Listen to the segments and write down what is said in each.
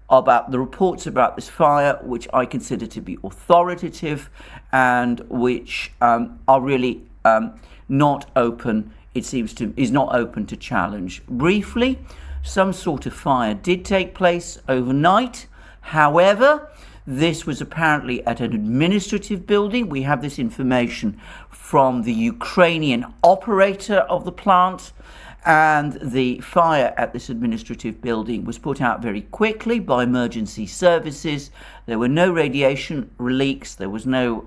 about the reports about this fire, which I consider to be authoritative and which are really not open, is not open to challenge. Briefly, some sort of fire did take place overnight. However, this was apparently at an administrative building. We have this information from the Ukrainian operator of the plant, and the fire at this administrative building was put out very quickly by emergency services. There were no radiation leaks. There was no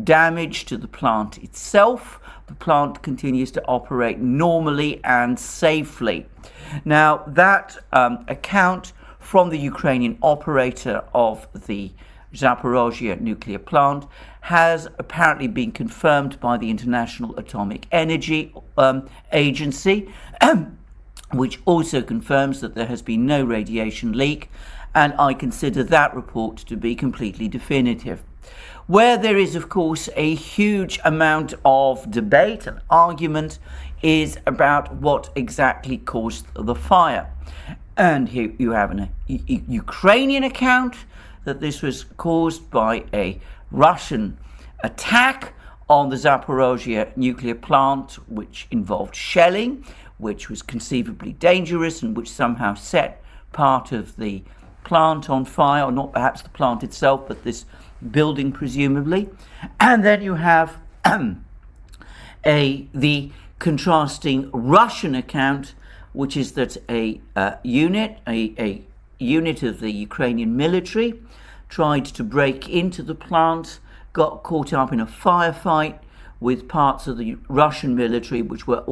damage to the plant itself. The plant continues to operate normally and safely. Now, that account from the Ukrainian operator of the Zaporozhye nuclear plant has apparently been confirmed by the International Atomic Energy Agency, which also confirms that there has been no radiation leak, and I consider that report to be completely definitive. Where there is, of course, a huge amount of debate and argument is about what exactly caused the fire. And here you have a Ukrainian account that this was caused by a Russian attack on the Zaporozhye nuclear plant, which involved shelling, which was conceivably dangerous and which somehow set part of the plant on fire, or not perhaps the plant itself, but this building presumably. And then you have the contrasting Russian account, which is that a unit of the Ukrainian military tried to break into the plant, got caught up in a firefight with parts of the Russian military, which had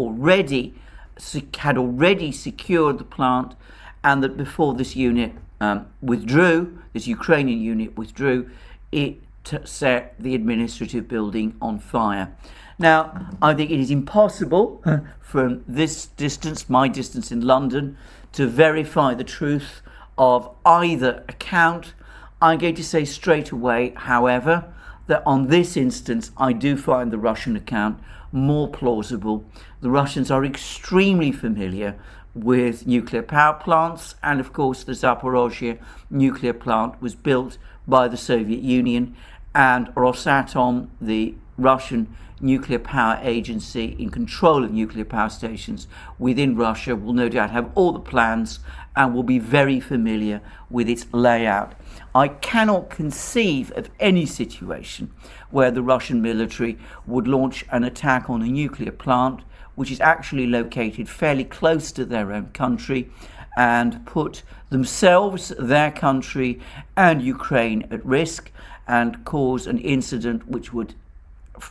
already secured the plant, and that before this unit this Ukrainian unit withdrew, it set the administrative building on fire. Now, I think it is impossible from this distance, my distance in London, to verify the truth of either account. I'm going to say straight away, however, that on this instance, I do find the Russian account more plausible. The Russians are extremely familiar with nuclear power plants, and of course the Zaporozhye nuclear plant was built by the Soviet Union, and Rosatom, the Russian nuclear power agency in control of nuclear power stations within Russia, will no doubt have all the plans and will be very familiar with its layout. I cannot conceive of any situation where the Russian military would launch an attack on a nuclear plant which is actually located fairly close to their own country, and put themselves, their country and Ukraine at risk, and cause an incident which would,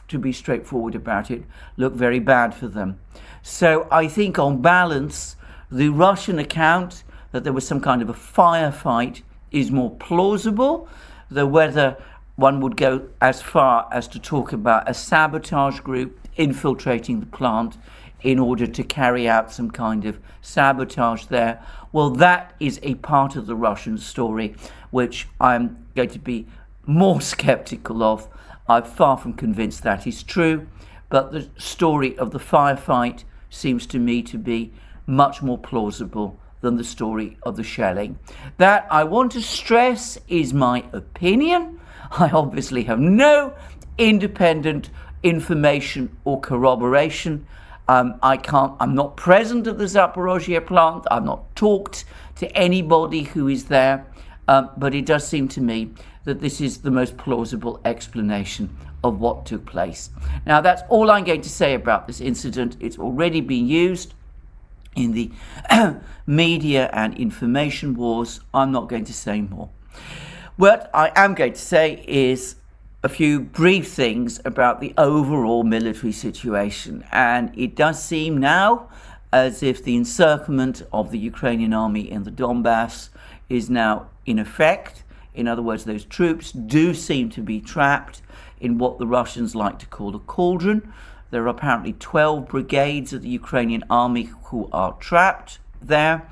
to be straightforward about it, look very bad for them. So I think on balance, the Russian account that there was some kind of a firefight is more plausible, though whether one would go as far as to talk about a sabotage group infiltrating the plant in order to carry out some kind of sabotage there, well, that is a part of the Russian story which I'm going to be more skeptical of. I'm far from convinced that is true, but the story of the firefight seems to me to be much more plausible than the story of the shelling. That, I want to stress, is my opinion. I obviously have no independent information or corroboration. I'm not present at the Zaporozhye plant. I've not talked to anybody who is there, but it does seem to me that this is the most plausible explanation of what took place. Now, that's all I'm going to say about this incident. It's already been used in the media and information wars. I'm not going to say more. What I am going to say is a few brief things about the overall military situation. And it does seem now as if the encirclement of the Ukrainian army in the Donbass is now in effect. In other words, those troops do seem to be trapped in what the Russians like to call a cauldron. There are apparently 12 brigades of the Ukrainian army who are trapped there.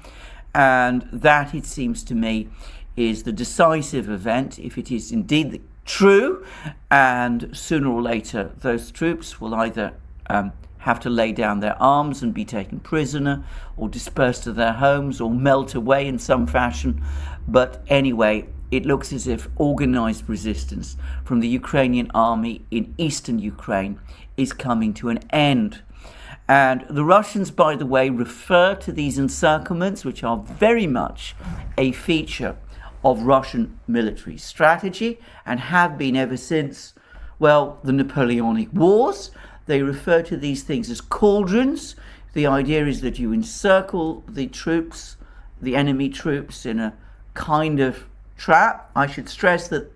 And that, it seems to me, is the decisive event, if it is indeed true. And sooner or later, those troops will either have to lay down their arms and be taken prisoner, or dispersed to their homes, or melt away in some fashion. But anyway, it looks as if organized resistance from the Ukrainian army in eastern Ukraine is coming to an end. And the Russians, by the way, refer to these encirclements, which are very much a feature of Russian military strategy and have been ever since, well, the Napoleonic Wars. They refer to these things as cauldrons. The idea is that you encircle the troops, the enemy troops, in a kind of trap. I should stress that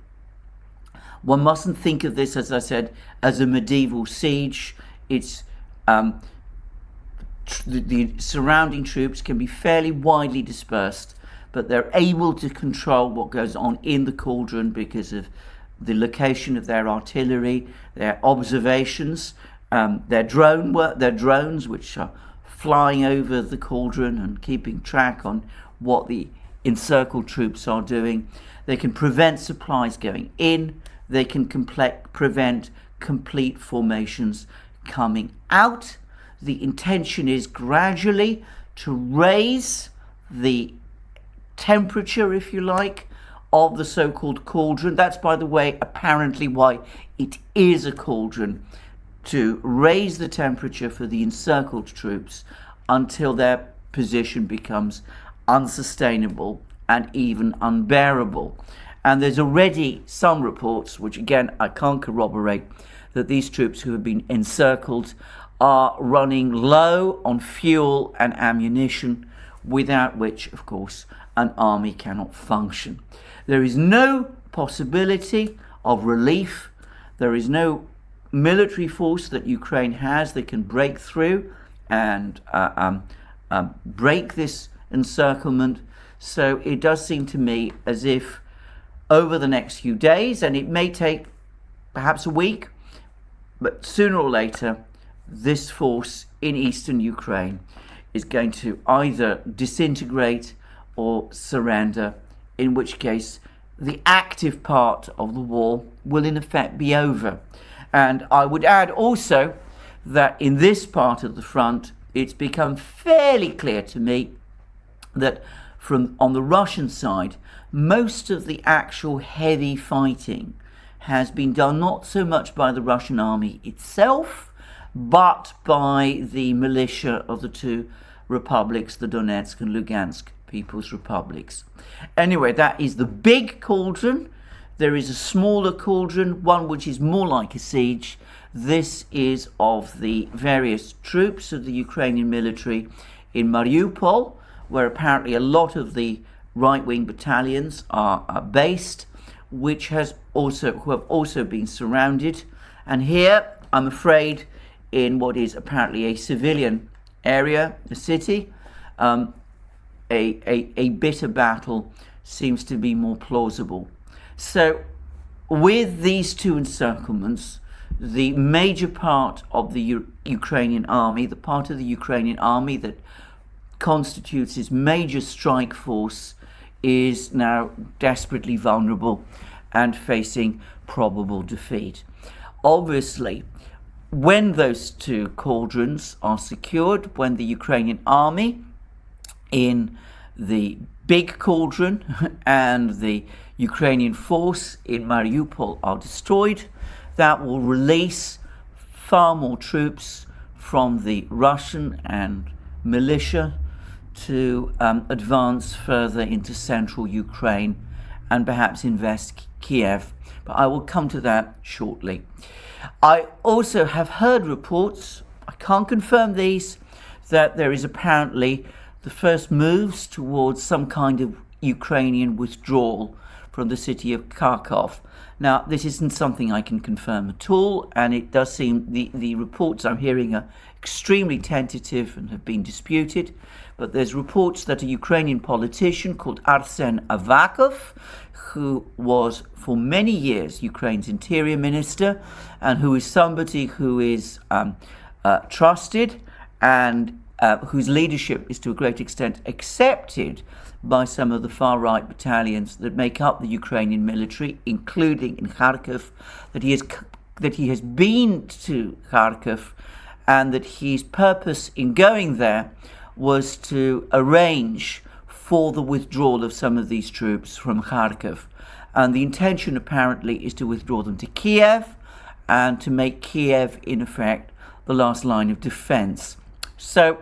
one mustn't think of this, as I said, as a medieval siege. It's the surrounding troops can be fairly widely dispersed, but they're able to control what goes on in the cauldron because of the location of their artillery, their observations, their drones, which are flying over the cauldron and keeping track on what the encircled troops are doing. They can prevent supplies going in. They can prevent complete formations coming out. The intention is gradually to raise the temperature, if you like, of the so-called cauldron. That's, by the way, apparently why it is a cauldron, to raise the temperature for the encircled troops until their position becomes unsustainable and even unbearable. And there's already some reports, which again I can't corroborate, that these troops who have been encircled are running low on fuel and ammunition, without which, of course, an army cannot function. There is no possibility of relief. There is no military force that Ukraine has that can break through and break this encirclement. So it does seem to me as if over the next few days, and it may take perhaps a week, but sooner or later, this force in eastern Ukraine is going to either disintegrate or surrender, in which case the active part of the war will in effect be over. And I would add also that in this part of the front, it's become fairly clear to me that on the Russian side, most of the actual heavy fighting has been done not so much by the Russian army itself, but by the militia of the two republics, the Donetsk and Lugansk People's Republics. Anyway, that is the big cauldron. There is a smaller cauldron, one which is more like a siege. This is of the various troops of the Ukrainian military in Mariupol, where apparently a lot of the right-wing battalions are based, who have also been surrounded. And here, I'm afraid, in what is apparently a civilian area, a city, a bitter battle seems to be more plausible. So with these two encirclements, the major part of the Ukrainian army, the part of the Ukrainian army that constitutes its major strike force, is now desperately vulnerable and facing probable defeat. Obviously, when those two cauldrons are secured, when the Ukrainian army in the big cauldron and the Ukrainian force in Mariupol are destroyed, that will release far more troops from the Russian and militia to advance further into central Ukraine and perhaps invest Kiev. But I will come to that shortly. I also have heard reports, I can't confirm these, that there is apparently the first moves towards some kind of Ukrainian withdrawal from the city of Kharkov. Now, this isn't something I can confirm at all, and it does seem the reports I'm hearing are extremely tentative and have been disputed. But there's reports that a Ukrainian politician called Arsen Avakov, who was for many years Ukraine's interior minister, and who is somebody who is trusted and whose leadership is to a great extent accepted by some of the far-right battalions that make up the Ukrainian military, including in Kharkiv, that he has been to Kharkiv, and that his purpose in going there was to arrange for the withdrawal of some of these troops from Kharkiv. And the intention apparently is to withdraw them to Kiev and to make Kiev, in effect, the last line of defense. So,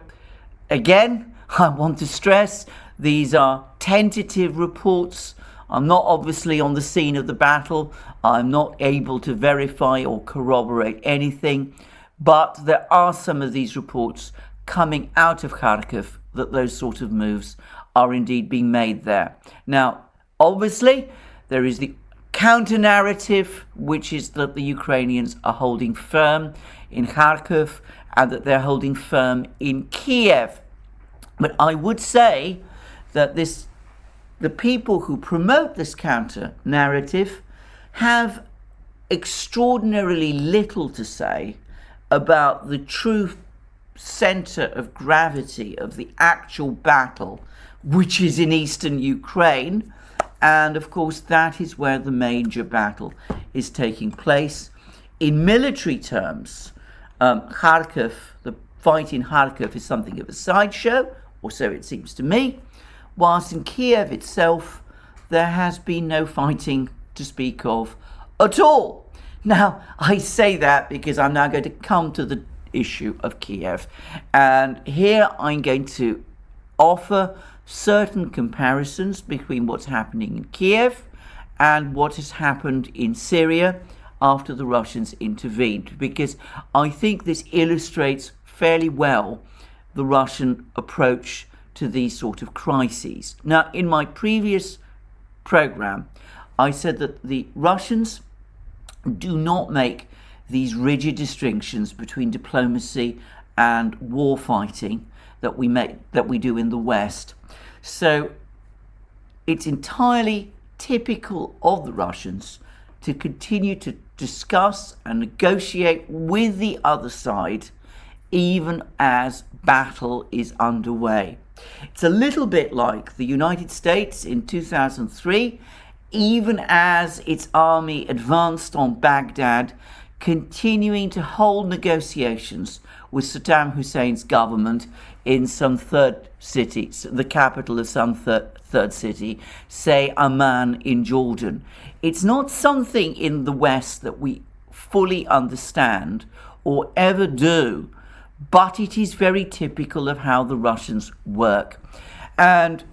again, I want to stress these are tentative reports. I'm not obviously on the scene of the battle. I'm not able to verify or corroborate anything. But there are some of these reports coming out of Kharkiv that those sort of moves are indeed being made there. Now, obviously, there is the counter-narrative, which is that the Ukrainians are holding firm in Kharkiv and that they're holding firm in Kiev. But I would say that the people who promote this counter-narrative have extraordinarily little to say about the true center of gravity of the actual battle, which is in eastern Ukraine. And of course, that is where the major battle is taking place. In military terms, Kharkiv, the fight in Kharkiv is something of a sideshow, or so it seems to me, whilst in Kiev itself, there has been no fighting to speak of at all. Now, I say that because I'm now going to come to the issue of Kiev. And here I'm going to offer certain comparisons between what's happening in Kiev and what has happened in Syria after the Russians intervened, because I think this illustrates fairly well the Russian approach to these sort of crises. Now, in my previous program, I said that the Russians do not make these rigid distinctions between diplomacy and war fighting that we do in the West. So it's entirely typical of the Russians to continue to discuss and negotiate with the other side even as battle is underway. It's a little bit like the United States in 2003, even as its army advanced on Baghdad, continuing to hold negotiations with Saddam Hussein's government in some third city, the capital of some third city, say Amman in Jordan. It's not something in the West that we fully understand or ever do, but it is very typical of how the Russians work. And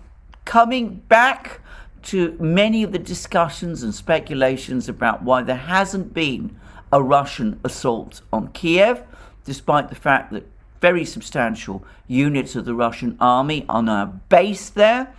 coming back to many of the discussions and speculations about why there hasn't been a Russian assault on Kiev, despite the fact that very substantial units of the Russian army are now based there,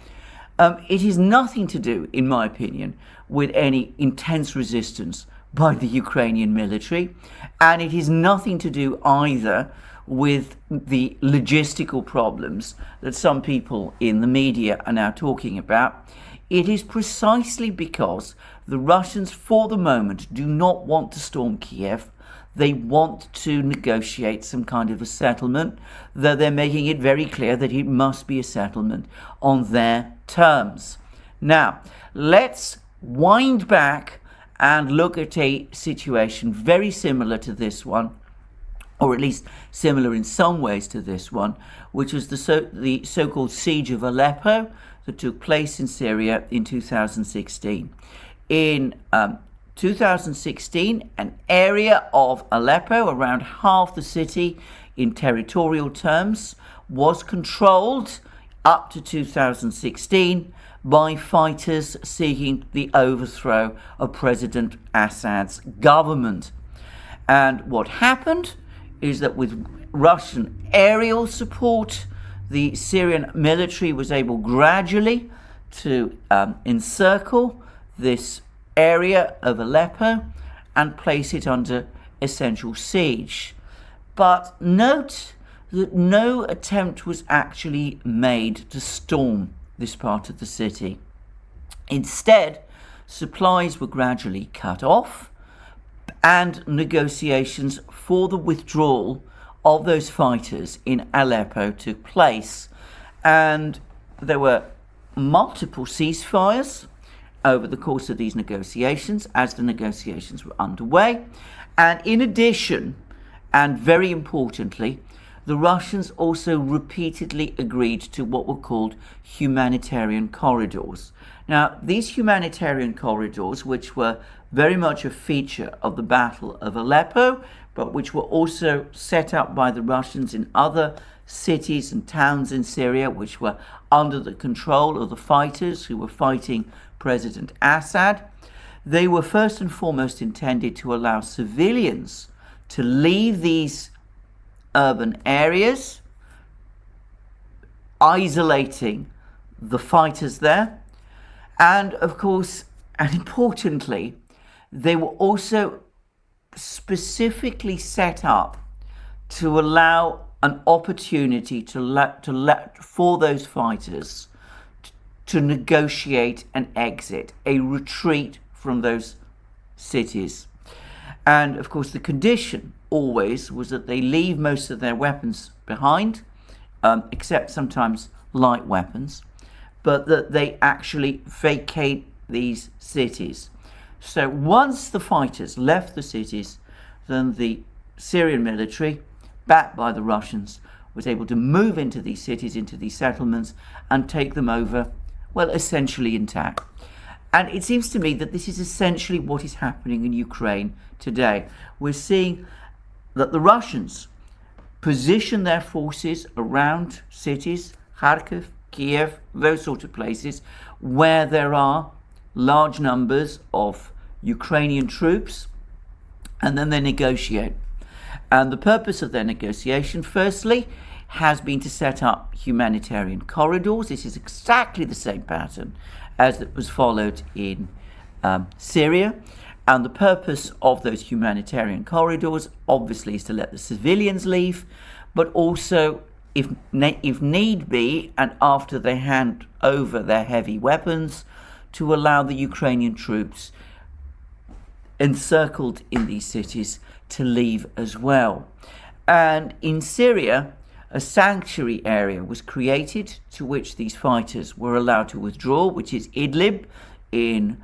it is nothing to do, in my opinion, with any intense resistance by the Ukrainian military, and it is nothing to do either with the logistical problems that some people in the media are now talking about. It is precisely because the Russians, for the moment, do not want to storm Kiev. They want to negotiate some kind of a settlement, though they're making it very clear that it must be a settlement on their terms. Now, let's wind back and look at a situation very similar to this one, or at least similar in some ways to this one, which was the so-called siege of Aleppo that took place in Syria in 2016. In 2016, an area of Aleppo, around half the city in territorial terms, was controlled up to 2016 by fighters seeking the overthrow of President Assad's government. And what happened is that with Russian aerial support, the Syrian military was able gradually to encircle this area of Aleppo and place it under essential siege. But note that no attempt was actually made to storm this part of the city. Instead, supplies were gradually cut off and negotiations for the withdrawal of those fighters in Aleppo took place. And there were multiple ceasefires over the course of these negotiations as the negotiations were underway. And in addition, and very importantly, the Russians also repeatedly agreed to what were called humanitarian corridors. Now, these humanitarian corridors, which were very much a feature of the Battle of Aleppo, but which were also set up by the Russians in other cities and towns in Syria, which were under the control of the fighters who were fighting President Assad, they were first and foremost intended to allow civilians to leave these urban areas, isolating the fighters there. And of course, and importantly, they were also specifically set up to allow an opportunity for those fighters to negotiate an exit, a retreat from those cities. And of course, the condition always was that they leave most of their weapons behind, except sometimes light weapons, but that they actually vacate these cities. So once the fighters left the cities, then the Syrian military, backed by the Russians, was able to move into these cities, into these settlements, and take them over, well, essentially intact. And it seems to me that this is essentially what is happening in Ukraine today. We're seeing that the Russians position their forces around cities, Kharkiv, Kiev, those sort of places, where there are large numbers of Ukrainian troops, and then they negotiate. And the purpose of their negotiation, firstly, has been to set up humanitarian corridors. This is exactly the same pattern as it was followed in Syria. And the purpose of those humanitarian corridors, obviously, is to let the civilians leave, but also, if need be, and after they hand over their heavy weapons, to allow the Ukrainian troops encircled in these cities to leave as well. And in Syria, a sanctuary area was created to which these fighters were allowed to withdraw, which is Idlib in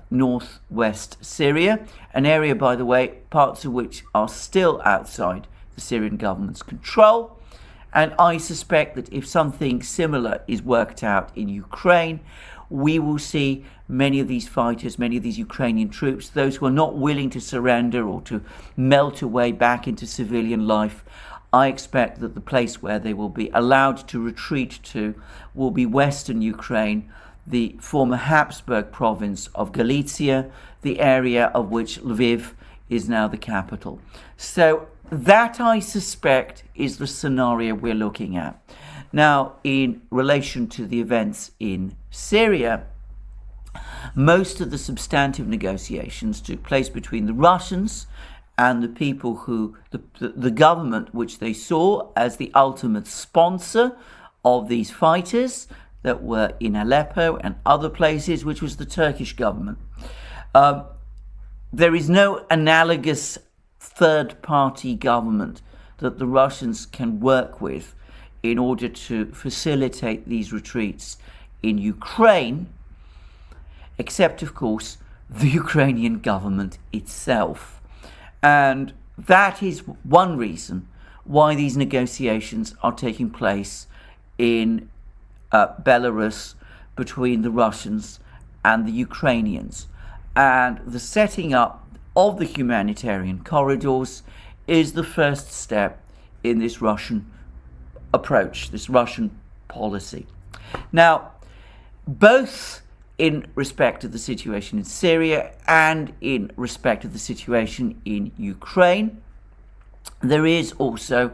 northwest Syria, an area, by the way, parts of which are still outside the Syrian government's control. And I suspect that if something similar is worked out in Ukraine, we will see many of these fighters, many of these Ukrainian troops, those who are not willing to surrender or to melt away back into civilian life. I expect that the place where they will be allowed to retreat to will be western Ukraine, the former Habsburg province of Galicia, the area of which Lviv is now the capital. So that, I suspect, is the scenario we're looking at. Now, in relation to the events in Syria, most of the substantive negotiations took place between the Russians and the people who, the government which they saw as the ultimate sponsor of these fighters that were in Aleppo and other places, which was the Turkish government. There is no analogous third-party government that the Russians can work with in order to facilitate these retreats in Ukraine, except, of course, the Ukrainian government itself. And that is one reason why these negotiations are taking place in Belarus between the Russians and the Ukrainians. And the setting up of the humanitarian corridors is the first step in this Russian approach, this Russian policy. Now, both in respect of the situation in Syria and in respect of the situation in Ukraine, there is also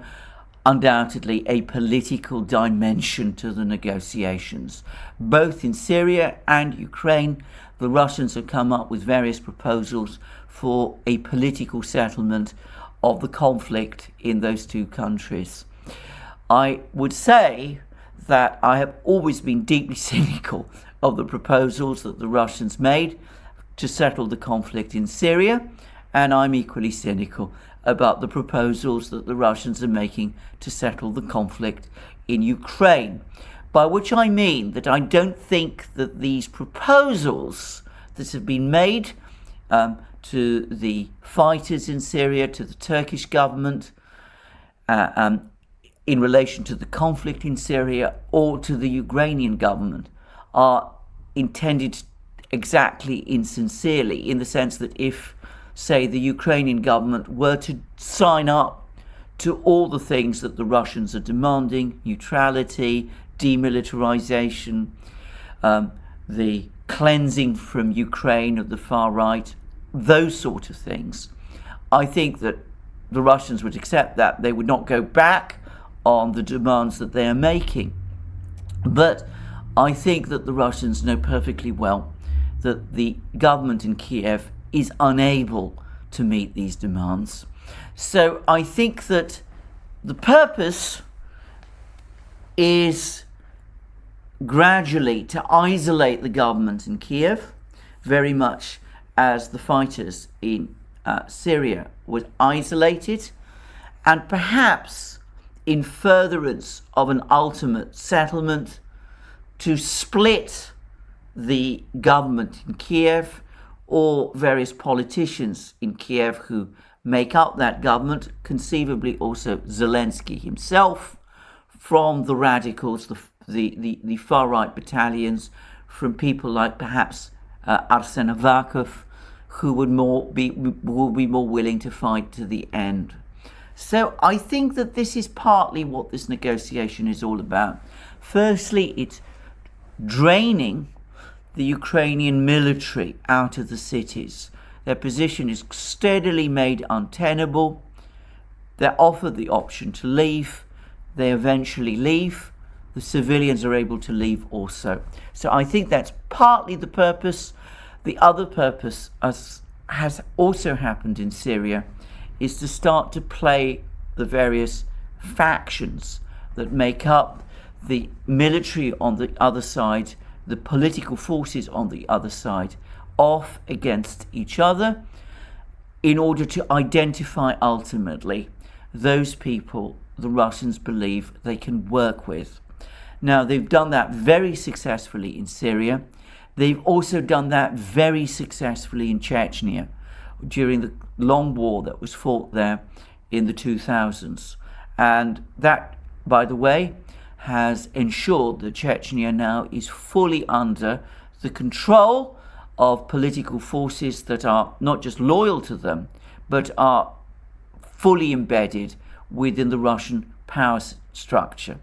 undoubtedly a political dimension to the negotiations. Both in Syria and Ukraine, the Russians have come up with various proposals for a political settlement of the conflict in those two countries. I would say that I have always been deeply cynical of the proposals that the Russians made to settle the conflict in Syria, and I'm equally cynical about the proposals that the Russians are making to settle the conflict in Ukraine. By which I mean that I don't think that these proposals that have been made to the fighters in Syria, to the Turkish government, in relation to the conflict in Syria or to the Ukrainian government are intended exactly insincerely, in the sense that if, say, the Ukrainian government were to sign up to all the things that the Russians are demanding, neutrality, demilitarization, the cleansing from Ukraine of the far right, those sort of things, I think that the Russians would accept that. They would not go back on the demands that they are making. But I think that the Russians know perfectly well that the government in Kiev is unable to meet these demands. So I think that the purpose is gradually to isolate the government in Kiev, very much as the fighters in Syria were isolated, and perhaps in furtherance of an ultimate settlement to split the government in Kiev, or various politicians in Kiev who make up that government, conceivably also Zelensky himself, from the radicals, the far-right battalions, from people like perhaps Arsen Avakov, who will be more willing to fight to the end. So I think that this is partly what this negotiation is all about. Firstly, it's draining the Ukrainian military out of the cities. Their position is steadily made untenable. They're offered the option to leave. They eventually leave. The civilians are able to leave also. So I think that's partly the purpose. The other purpose, as has also happened in Syria, is to start to play the various factions that make up the military on the other side, the political forces on the other side, off against each other, in order to identify ultimately those people the Russians believe they can work with. Now, they've done that very successfully in Syria. They've also done that very successfully in Chechnya during the long war that was fought there in the 2000s. And that, by the way, has ensured that Chechnya now is fully under the control of political forces that are not just loyal to them, but are fully embedded within the Russian power structure.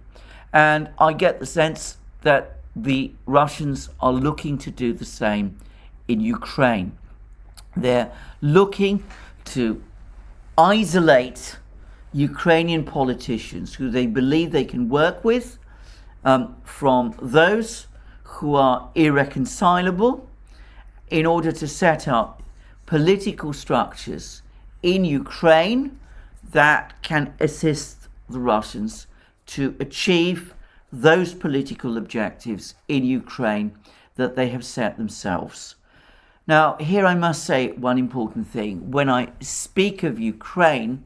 And I get the sense that the Russians are looking to do the same in Ukraine. They're looking to isolate Ukrainian politicians who they believe they can work with from those who are irreconcilable, in order to set up political structures in Ukraine that can assist the Russians to achieve those political objectives in Ukraine that they have set themselves. Now, here I must say one important thing. When I speak of Ukraine,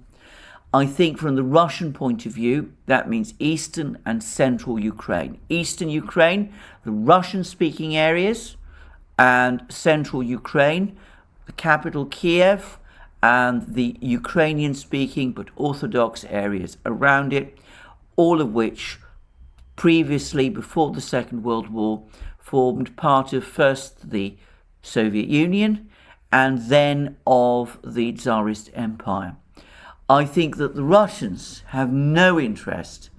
I think from the Russian point of view, that means eastern and central Ukraine. Eastern Ukraine, the Russian-speaking areas, and central Ukraine, the capital Kiev, and the Ukrainian-speaking but Orthodox areas around it, all of which previously, before the Second World War, formed part of first the Soviet Union and then of the Tsarist Empire. I think that the Russians have no interest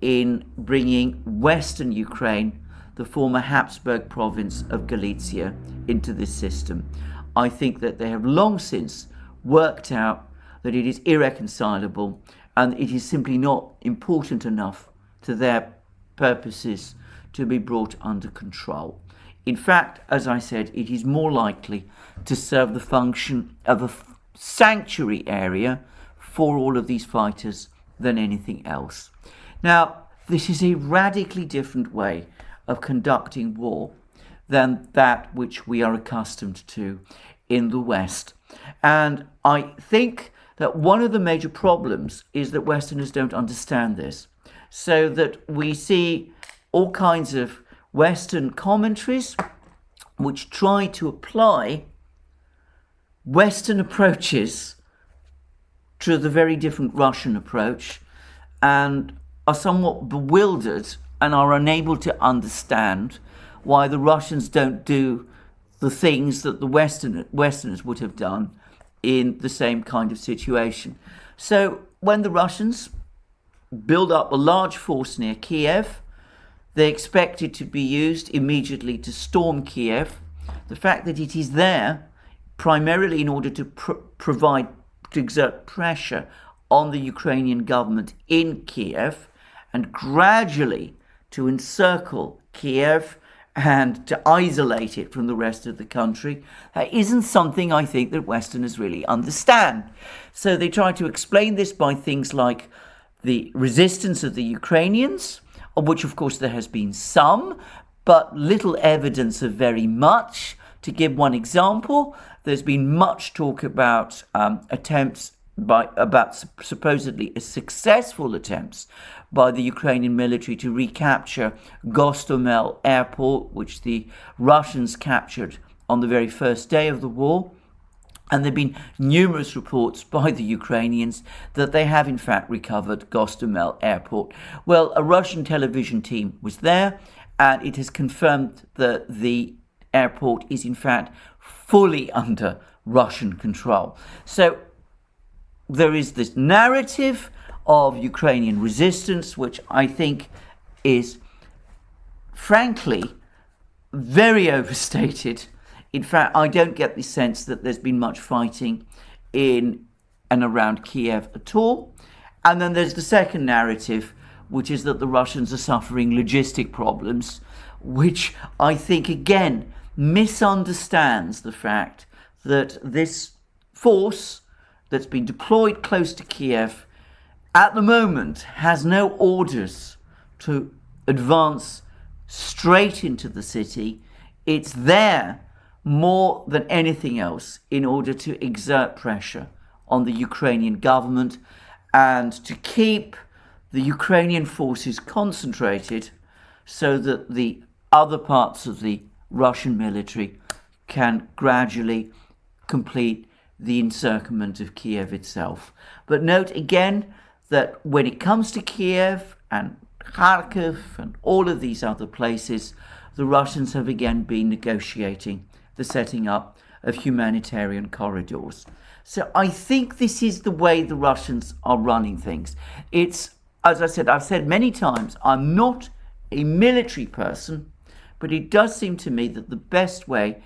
in bringing Western Ukraine, the former Habsburg province of Galicia, into this system. I think that they have long since worked out that it is irreconcilable and it is simply not important enough to their purposes to be brought under control. In fact, as I said, it is more likely to serve the function of a sanctuary area for all of these fighters than anything else. Now, this is a radically different way of conducting war than that which we are accustomed to in the West. And I think that one of the major problems is that Westerners don't understand this, so that we see all kinds of Western commentaries which try to apply Western approaches to the very different Russian approach, and are somewhat bewildered and are unable to understand why the Russians don't do the things that the Westerners would have done in the same kind of situation. So when the Russians build up a large force near Kiev, they expect it to be used immediately to storm Kiev. The fact that it is there primarily in order to exert pressure on the Ukrainian government in Kiev and gradually to encircle Kiev and to isolate it from the rest of the country, isn't something I think that Westerners really understand. So they try to explain this by things like the resistance of the Ukrainians, of which of course there has been some, but little evidence of very much. To give one example, there's been much talk about supposedly successful attempts by the Ukrainian military to recapture Gostomel airport, which the Russians captured on the very first day of the war. And there have been numerous reports by the Ukrainians that they have in fact recovered Gostomel airport. Well, a Russian television team was there, and it has confirmed that the airport is in fact fully under Russian control. So there is this narrative of Ukrainian resistance, which I think is frankly very overstated. In fact, I don't get the sense that there's been much fighting in and around Kiev at all. And then there's the second narrative, which is that the Russians are suffering logistic problems, which I think again misunderstands the fact that this force that's been deployed close to Kiev at the moment has no orders to advance straight into the city. It's there more than anything else in order to exert pressure on the Ukrainian government and to keep the Ukrainian forces concentrated so that the other parts of the Russian military can gradually complete the encirclement of Kiev itself. But note again that when it comes to Kiev and Kharkiv and all of these other places, the Russians have again been negotiating the setting up of humanitarian corridors. So I think this is the way the Russians are running things. It's, as I said, I've said many times, I'm not a military person, but it does seem to me that the best way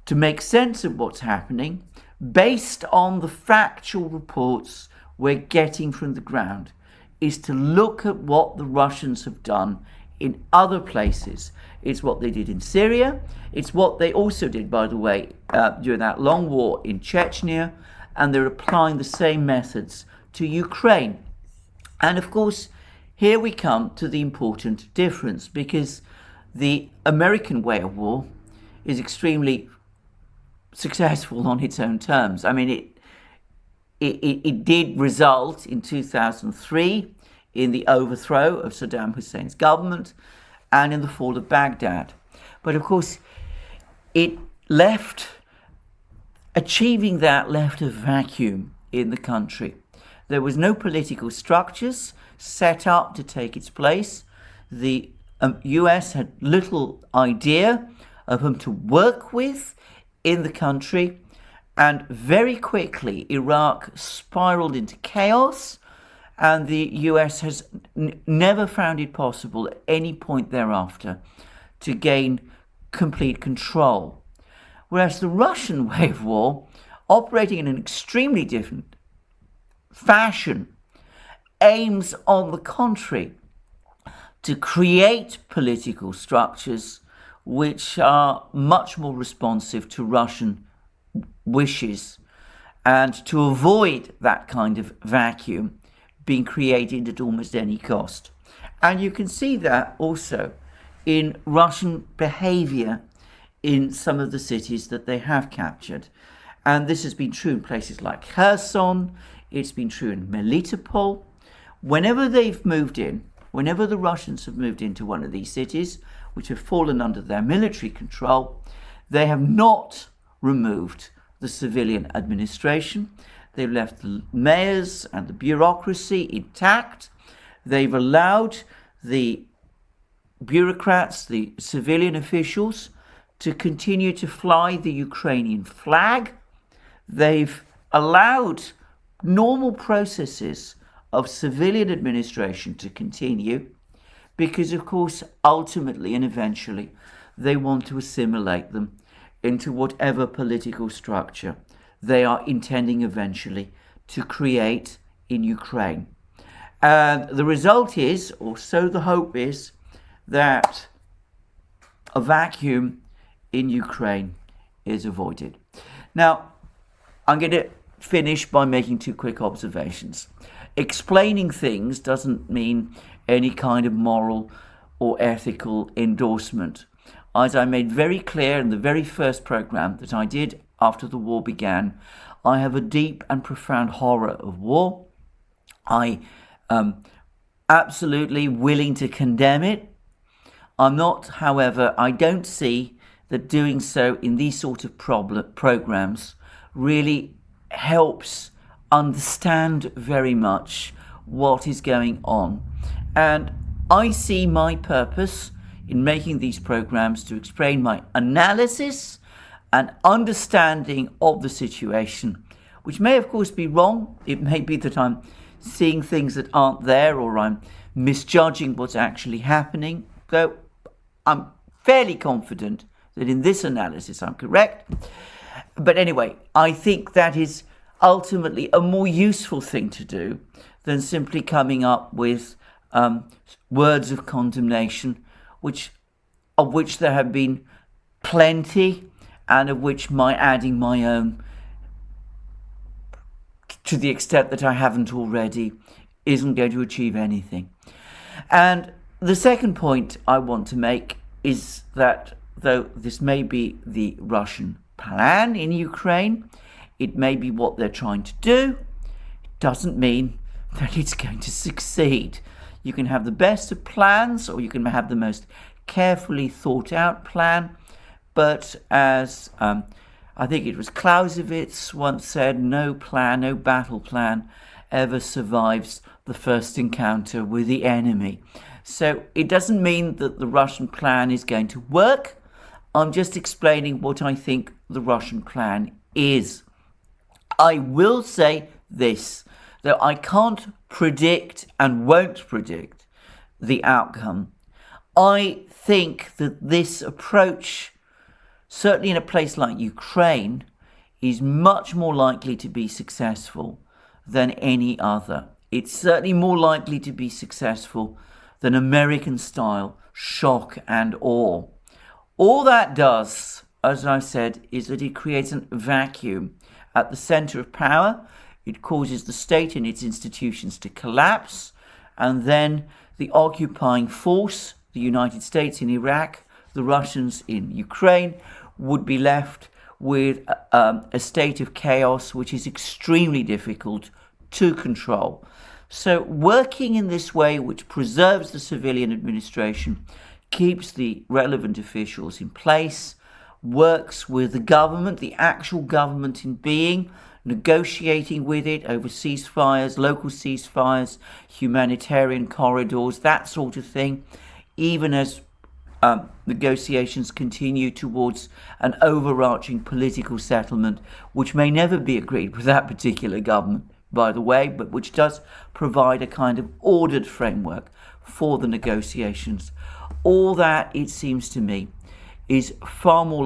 to make sense of what's happening, based on the factual reports we're getting from the ground, is to look at what the Russians have done in other places. It's what they did in Syria. It's what they also did, by the way, during that long war in Chechnya, and they're applying the same methods to Ukraine. And of course, here we come to the important difference, because the American way of war is extremely successful on its own terms. I mean, it did result in 2003 in the overthrow of Saddam Hussein's government and in the fall of Baghdad. But of course, achieving that left a vacuum in the country. There was no political structures set up to take its place. The US had little idea of whom to work with in the country, and very quickly Iraq spiraled into chaos, and the US has never found it possible at any point thereafter to gain complete control. Whereas the Russian way of war, operating in an extremely different fashion, aims, on the contrary, to create political structures which are much more responsive to Russian wishes, and to avoid that kind of vacuum being created at almost any cost. And you can see that also in Russian behavior in some of the cities that they have captured. And this has been true in places like Kherson, it's been true in Melitopol. Whenever they've moved in, whenever the Russians have moved into one of these cities, which have fallen under their military control, they have not removed the civilian administration. They've left the mayors and the bureaucracy intact. They've allowed the bureaucrats, the civilian officials, to continue to fly the Ukrainian flag. They've allowed normal processes of civilian administration to continue because, of course, ultimately and eventually, they want to assimilate them into whatever political structure they are intending eventually to create in Ukraine. And the result is, or so the hope is, that a vacuum in Ukraine is avoided. Now, I'm going to finish by making two quick observations. Explaining things doesn't mean any kind of moral or ethical endorsement. As I made very clear in the very first program that I did after the war began, I have a deep and profound horror of war. I am absolutely willing to condemn it. I'm not, however, I don't see that doing so in these sort of programs really helps understand very much what is going on. And I see my purpose in making these programs to explain my analysis and understanding of the situation, which may of course be wrong. It may be that I'm seeing things that aren't there, or I'm misjudging what's actually happening, though I'm fairly confident that in this analysis I'm correct. But anyway, I think that is ultimately a more useful thing to do than simply coming up with words of condemnation, of which there have been plenty, and of which my adding my own, to the extent that I haven't already, isn't going to achieve anything. And the second point I want to make is that though this may be the Russian plan in Ukraine, it may be what they're trying to do, it doesn't mean that it's going to succeed. You can have the best of plans, or you can have the most carefully thought out plan, but as I think it was Clausewitz once said, no plan, no battle plan ever survives the first encounter with the enemy. So it doesn't mean that the Russian plan is going to work. I'm just explaining what I think the Russian plan is. I will say this, though I can't predict and won't predict the outcome. I think that this approach, certainly in a place like Ukraine, is much more likely to be successful than any other. It's certainly more likely to be successful than American-style shock and awe. All that does, as I said, is that it creates a vacuum at the center of power. It causes the state and its institutions to collapse, and then the occupying force, the United States in Iraq, the Russians in Ukraine, would be left with a state of chaos which is extremely difficult to control. So working in this way, which preserves the civilian administration, keeps the relevant officials in place, works with the government, the actual government in being, negotiating with it over ceasefires, local ceasefires, humanitarian corridors, that sort of thing, even as negotiations continue towards an overarching political settlement, which may never be agreed with that particular government, by the way, but which does provide a kind of ordered framework for the negotiations. All that, it seems to me, is far more